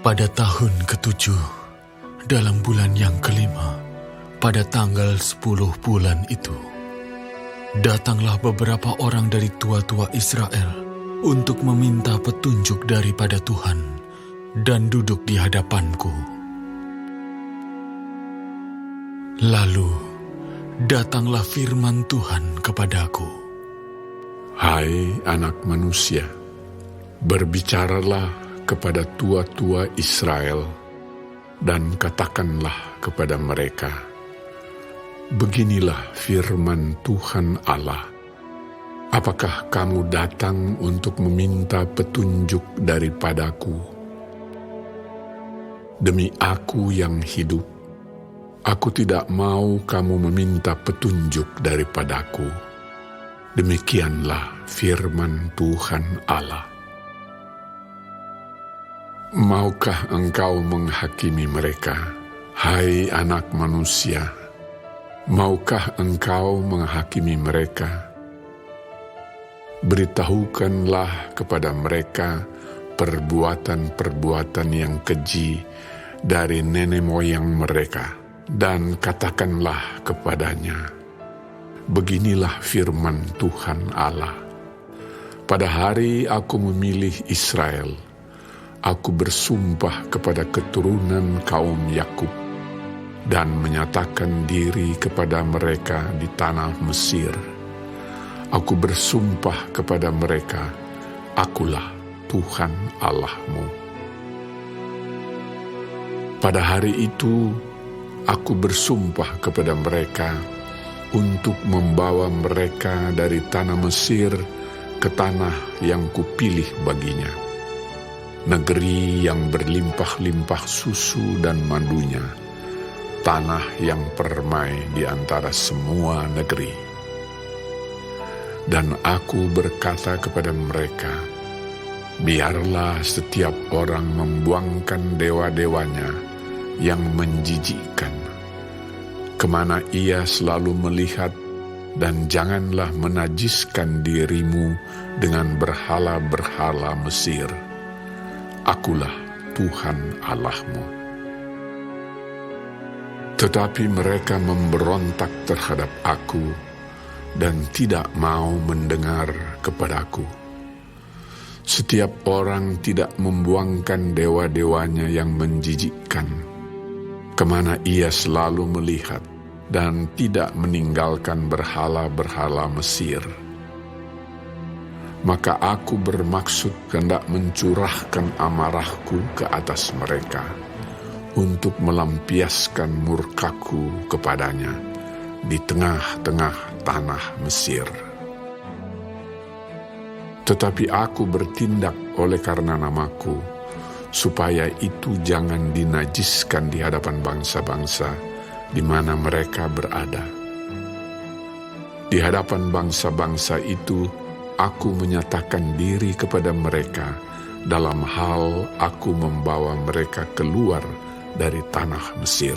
Pada tahun ke-7, dalam bulan yang kelima, pada tanggal 10 bulan itu, datanglah beberapa orang dari tua-tua Israel untuk meminta petunjuk daripada Tuhan dan duduk di hadapanku. Lalu, datanglah firman Tuhan kepadaku. Hai anak manusia, berbicaralah kepada tua-tua Israel dan katakanlah kepada mereka, beginilah firman Tuhan Allah. Apakah kamu datang untuk meminta petunjuk daripadaku? Demi aku yang hidup, aku tidak mau kamu meminta petunjuk daripadaku. Demikianlah firman Tuhan Allah. Maukah engkau menghakimi mereka, hai anak manusia? Maukah engkau menghakimi mereka? Beritahukanlah kepada mereka perbuatan-perbuatan yang keji dari nenek moyang mereka, dan katakanlah kepadanya, beginilah firman Tuhan Allah. Pada hari aku memilih Israel, aku bersumpah kepada keturunan kaum Yakub dan menyatakan diri kepada mereka di tanah Mesir. Aku bersumpah kepada mereka, akulah Tuhan Allahmu. Pada hari itu, aku bersumpah kepada mereka untuk membawa mereka dari tanah Mesir ke tanah yang kupilih baginya, negeri yang berlimpah-limpah susu dan madunya, tanah yang permai di antara semua negeri. Dan aku berkata kepada mereka, biarlah setiap orang membuangkan dewa-dewanya yang menjijikkan, kemana ia selalu melihat, dan janganlah menajiskan dirimu dengan berhala-berhala Mesir. Akulah Tuhan Allahmu. Tetapi mereka memberontak terhadap aku dan tidak mau mendengar kepadaku. Setiap orang tidak membuangkan dewa-dewanya yang menjijikkan, kemana ia selalu melihat, dan tidak meninggalkan berhala-berhala Mesir. Maka aku bermaksud hendak mencurahkan amarahku ke atas mereka, untuk melampiaskan murkaku kepadanya di tengah-tengah tanah Mesir. Tetapi aku bertindak oleh karena namaku, supaya itu jangan dinajiskan di hadapan bangsa-bangsa di mana mereka berada. Di hadapan bangsa-bangsa itu, aku menyatakan diri kepada mereka dalam hal aku membawa mereka keluar dari tanah Mesir.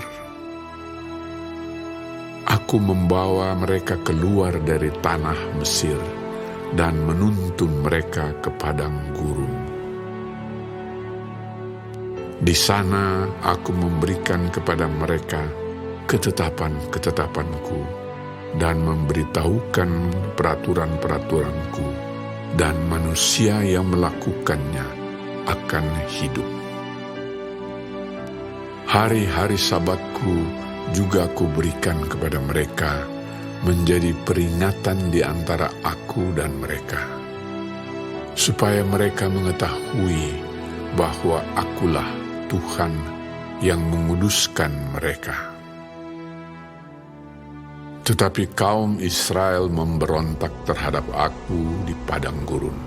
Aku membawa mereka keluar dari tanah Mesir dan menuntun mereka ke padang gurun. Di sana aku memberikan kepada mereka ketetapan-ketetapanku dan memberitahukan peraturan-peraturanku, dan manusia yang melakukannya akan hidup. Hari-hari Sabatku juga kuberikan kepada mereka menjadi peringatan di antara aku dan mereka, supaya mereka mengetahui bahwa akulah Tuhan yang menguduskan mereka. Tetapi kaum Israel memberontak terhadap aku di padang gurun.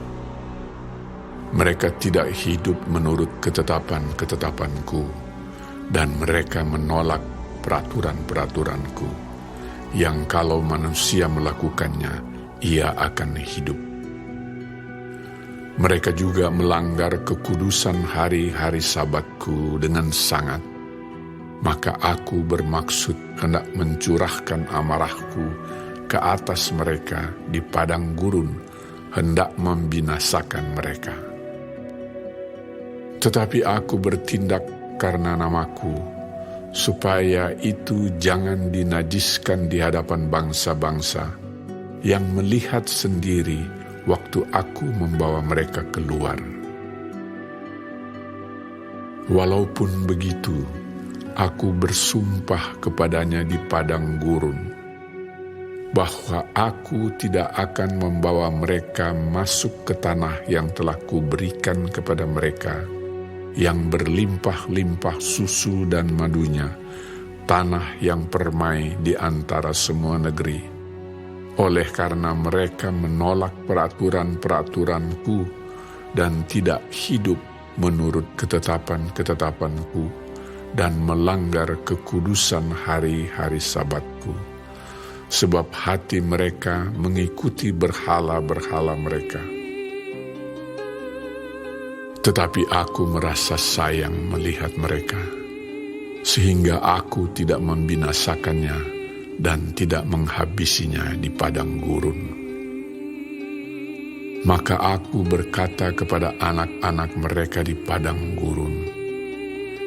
Mereka tidak hidup menurut ketetapan-ketetapanku, dan mereka menolak peraturan-peraturanku, yang kalau manusia melakukannya, ia akan hidup. Mereka juga melanggar kekudusan hari-hari Sabatku dengan sangat. Maka aku bermaksud hendak mencurahkan amarahku ke atas mereka di padang gurun, hendak membinasakan mereka. Tetapi aku bertindak karena namaku, supaya itu jangan dinajiskan di hadapan bangsa-bangsa yang melihat sendiri waktu aku membawa mereka keluar. Walaupun begitu, aku bersumpah kepadanya di padang gurun, bahwa aku tidak akan membawa mereka masuk ke tanah yang telah kuberikan kepada mereka, yang berlimpah-limpah susu dan madunya, tanah yang permai di antara semua negeri. Oleh karena mereka menolak peraturan-peraturanku dan tidak hidup menurut ketetapan-ketetapanku dan melanggar kekudusan hari-hari Sabatku. Sebab hati mereka mengikuti berhala-berhala mereka. Tetapi aku merasa sayang melihat mereka, sehingga aku tidak membinasakannya dan tidak menghabisinya di padang gurun. Maka aku berkata kepada anak-anak mereka di padang gurun,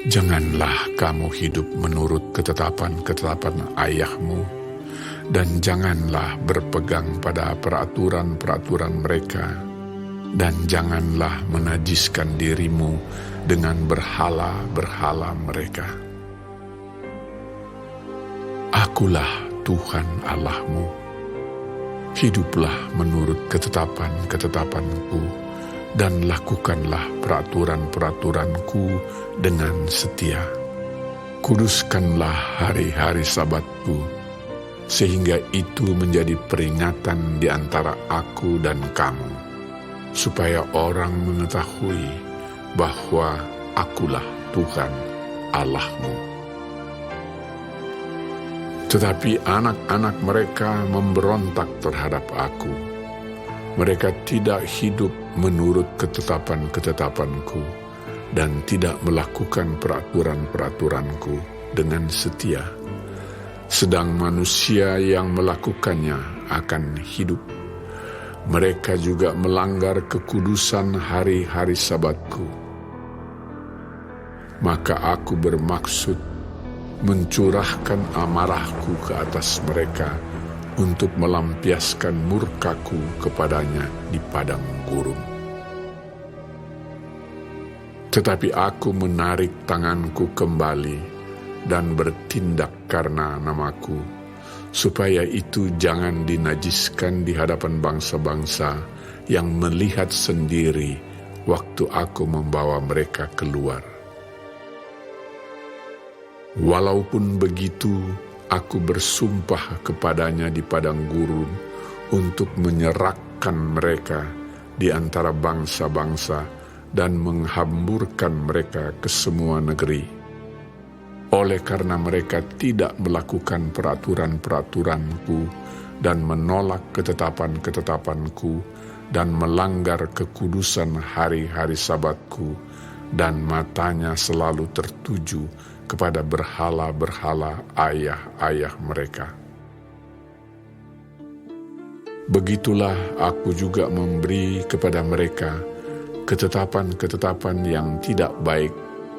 janganlah kamu hidup menurut ketetapan-ketetapan ayahmu, dan janganlah berpegang pada peraturan-peraturan mereka, dan janganlah menajiskan dirimu dengan berhala-berhala mereka. Akulah Tuhan Allahmu. Hiduplah menurut ketetapan-ketetapanku, dan lakukanlah peraturan-peraturanku dengan setia. Kuduskanlah hari-hari Sabatku, sehingga itu menjadi peringatan di antara aku dan kamu, supaya orang mengetahui bahwa akulah Tuhan Allahmu. Tetapi anak-anak mereka memberontak terhadap aku. Mereka tidak hidup menurut ketetapan-ketetapanku dan tidak melakukan peraturan-peraturanku dengan setia. Sedang manusia yang melakukannya akan hidup. Mereka juga melanggar kekudusan hari-hari Sabatku. Maka aku bermaksud mencurahkan amarahku ke atas mereka untuk melampiaskan murkaku kepadanya di padang gurun. Tetapi aku menarik tanganku kembali dan bertindak karena namaku, supaya itu jangan dinajiskan di hadapan bangsa-bangsa yang melihat sendiri waktu aku membawa mereka keluar. Walaupun begitu, aku bersumpah kepadanya di padang gurun untuk menyerahkan mereka di antara bangsa-bangsa dan menghamburkan mereka ke semua negeri. Oleh karena mereka tidak melakukan peraturan-peraturanku dan menolak ketetapan-ketetapanku dan melanggar kekudusan hari-hari Sabatku, dan matanya selalu tertuju kepada berhala-berhala ayah-ayah mereka. Begitulah aku juga memberi kepada mereka ketetapan-ketetapan yang tidak baik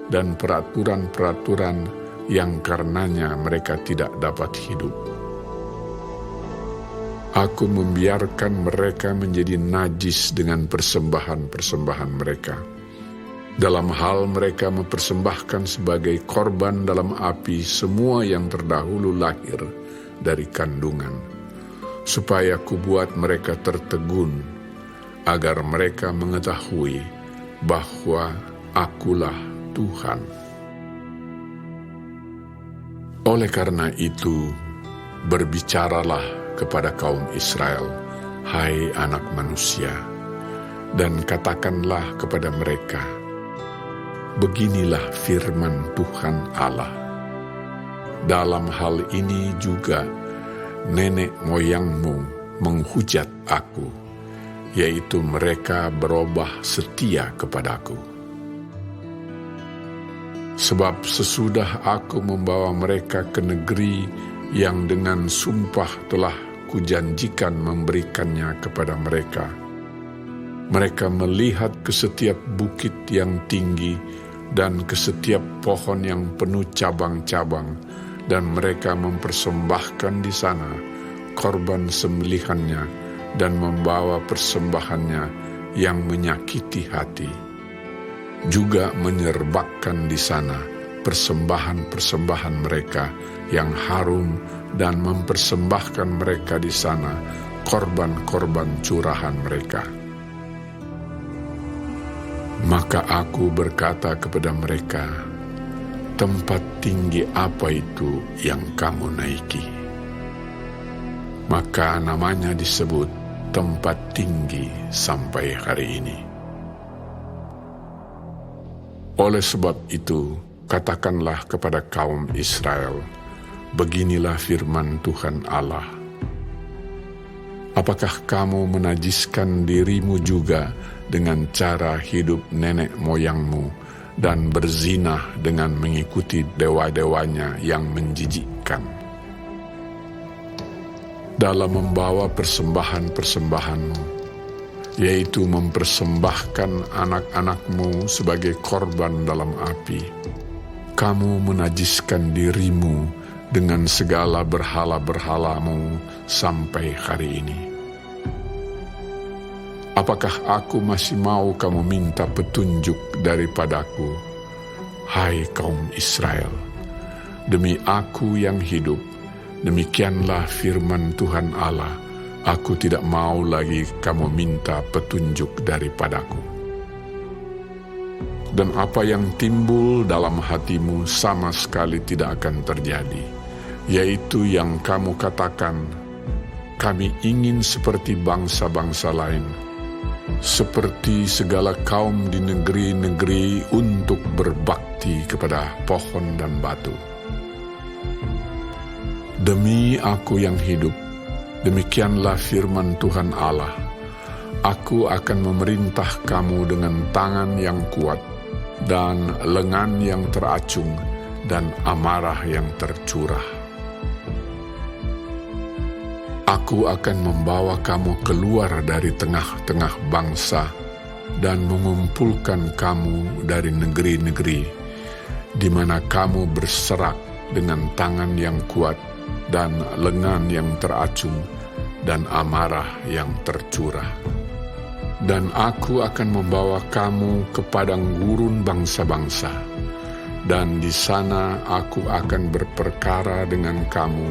dan peraturan-peraturan yang karenanya mereka tidak dapat hidup. Aku membiarkan mereka menjadi najis dengan persembahan-persembahan mereka. Dalam hal mereka mempersembahkan sebagai korban dalam api semua yang terdahulu lahir dari kandungan, supaya kubuat mereka tertegun, agar mereka mengetahui bahwa akulah Tuhan. Oleh karena itu, berbicaralah kepada kaum Israel, hai anak manusia, dan katakanlah kepada mereka, beginilah firman Tuhan Allah. Dalam hal ini juga nenek moyangmu menghujat aku, yaitu mereka berubah setia kepadaku. Sebab sesudah aku membawa mereka ke negeri yang dengan sumpah telah kujanjikan memberikannya kepada mereka, Mereka melihat ke setiap bukit yang tinggi dan ke setiap pohon yang penuh cabang-cabang, dan mereka mempersembahkan di sana korban sembelihannya dan membawa persembahannya yang menyakiti hati. Juga menyerbakkan di sana persembahan-persembahan mereka yang harum dan mempersembahkan mereka di sana korban-korban curahan mereka. Maka aku berkata kepada mereka, tempat tinggi apa itu yang kamu naiki? Maka namanya disebut tempat tinggi sampai hari ini. Oleh sebab itu, katakanlah kepada kaum Israel, beginilah firman Tuhan Allah. Apakah kamu menajiskan dirimu juga dengan cara hidup nenek moyangmu dan berzinah dengan mengikuti dewa-dewanya yang menjijikkan? Dalam membawa persembahan-persembahanmu, yaitu mempersembahkan anak-anakmu sebagai korban dalam api, kamu menajiskan dirimu dengan segala berhala-berhalamu sampai hari ini. Apakah aku masih mau kamu minta petunjuk daripadaku, hai kaum Israel? Demi aku yang hidup, demikianlah firman Tuhan Allah, aku tidak mau lagi kamu minta petunjuk daripadaku. Dan apa yang timbul dalam hatimu sama sekali tidak akan terjadi, yaitu yang kamu katakan, kami ingin seperti bangsa-bangsa lain, seperti segala kaum di negeri-negeri untuk berbakti kepada pohon dan batu. Demi aku yang hidup, demikianlah firman Tuhan Allah, aku akan memerintah kamu dengan tangan yang kuat, dan lengan yang teracung, dan amarah yang tercurah. Aku akan membawa kamu keluar dari tengah-tengah bangsa, dan mengumpulkan kamu dari negeri-negeri, di mana kamu berserak dengan tangan yang kuat, dan lengan yang teracung, dan amarah yang tercurah. Dan aku akan membawa kamu ke padang gurun bangsa-bangsa, dan di sana aku akan berperkara dengan kamu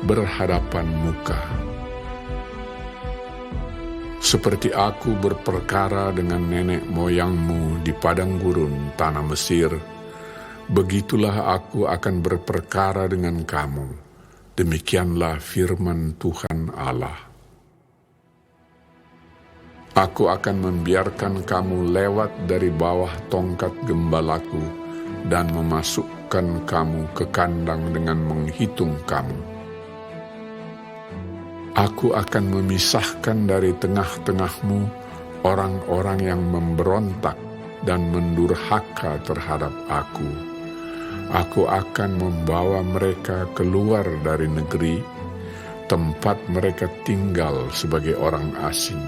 berhadapan muka. Seperti aku berperkara dengan nenek moyangmu di padang gurun tanah Mesir, begitulah aku akan berperkara dengan kamu. Demikianlah firman Tuhan Allah. Aku akan membiarkan kamu lewat dari bawah tongkat gembalaku dan memasukkan kamu ke kandang dengan menghitung kamu. Aku akan memisahkan dari tengah-tengahmu orang-orang yang memberontak dan mendurhaka terhadap aku. Aku akan membawa mereka keluar dari negeri, tempat mereka tinggal sebagai orang asing.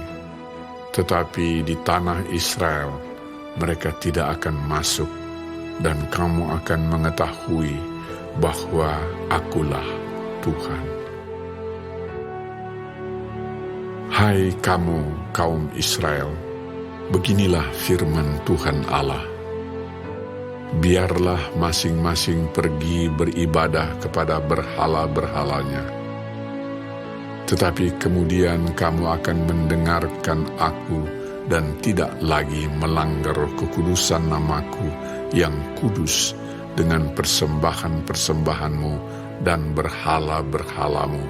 Tetapi di tanah Israel mereka tidak akan masuk, dan kamu akan mengetahui bahwa akulah Tuhan. Hai kamu kaum Israel, beginilah firman Tuhan Allah. Biarlah masing-masing pergi beribadah kepada berhala-berhalanya. Tetapi kemudian kamu akan mendengarkan aku dan tidak lagi melanggar kekudusan namaku yang kudus dengan persembahan-persembahanmu dan berhala-berhalamu.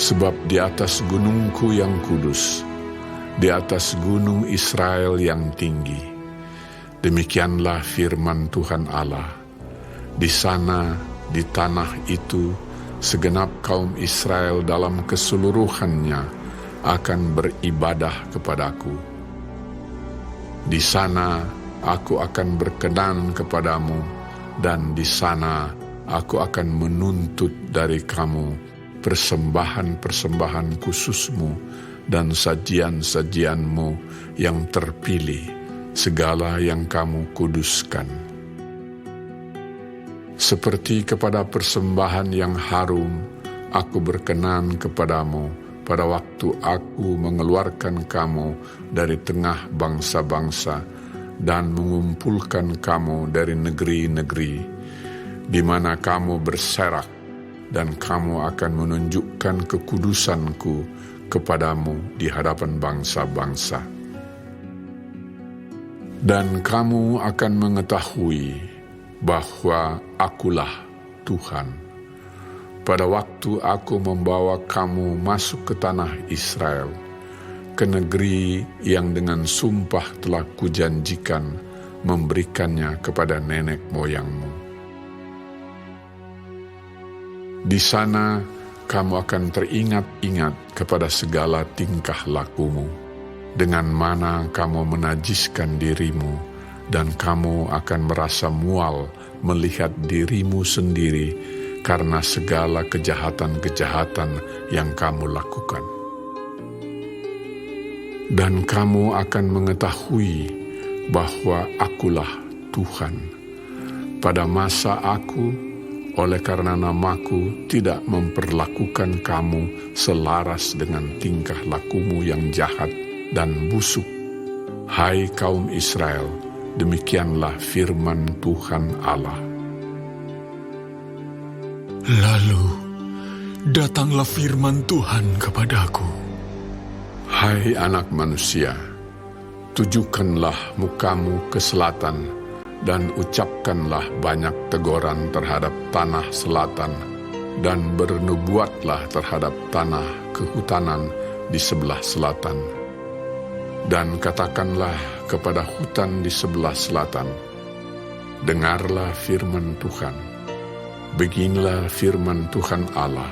Sebab di atas gunungku yang kudus, di atas gunung Israel yang tinggi, demikianlah firman Tuhan Allah, di sana, di tanah itu, segenap kaum Israel dalam keseluruhannya akan beribadah kepadaku. Di sana aku akan berkenan kepadamu, dan di sana aku akan menuntut dari kamu persembahan-persembahan khususmu dan sajian-sajianmu yang terpilih, segala yang kamu kuduskan. Seperti kepada persembahan yang harum, aku berkenan kepadamu pada waktu aku mengeluarkan kamu dari tengah bangsa-bangsa dan mengumpulkan kamu dari negeri-negeri, di mana kamu berserak, dan kamu akan menunjukkan kekudusanku kepadamu di hadapan bangsa-bangsa. Dan kamu akan mengetahui bahwa akulah Tuhan. Pada waktu aku membawa kamu masuk ke tanah Israel, ke negeri yang dengan sumpah telah kujanjikan memberikannya kepada nenek moyangmu. Di sana kamu akan teringat-ingat kepada segala tingkah lakumu, dengan mana kamu menajiskan dirimu, dan kamu akan merasa mual melihat dirimu sendiri karena segala kejahatan-kejahatan yang kamu lakukan. Dan kamu akan mengetahui bahwa akulah Tuhan. Pada masa aku, oleh karena namaku, tidak memperlakukan kamu selaras dengan tingkah lakumu yang jahat dan busuk. Hai kaum Israel, demikianlah firman Tuhan Allah. Lalu datanglah firman Tuhan kepadaku. Hai anak manusia, tujukanlah mukamu ke selatan dan ucapkanlah banyak teguran terhadap tanah selatan, dan bernubuatlah terhadap tanah kehutanan di sebelah selatan. Dan katakanlah kepada hutan di sebelah selatan, dengarlah firman Tuhan. Beginilah firman Tuhan Allah.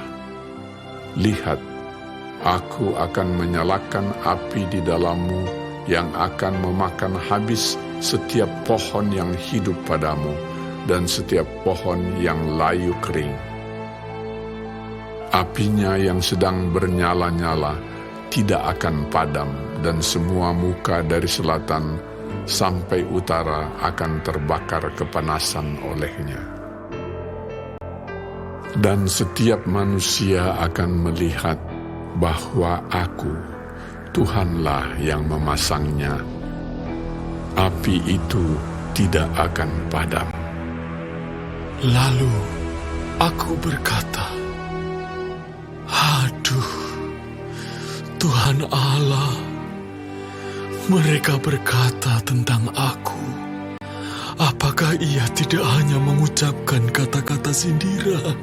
Lihat, aku akan menyalakan api di dalammu yang akan memakan habis setiap pohon yang hidup padamu dan setiap pohon yang layu kering. Apinya yang sedang bernyala-nyala tidak akan padam, dan semua muka dari selatan sampai utara akan terbakar kepanasan olehnya. Dan setiap manusia akan melihat bahwa aku, Tuhanlah yang memasangnya. Api itu tidak akan padam. Lalu aku berkata, aduh, Tuhan Allah, mereka berkata tentang aku, apakah ia tidak hanya mengucapkan kata-kata sindiran?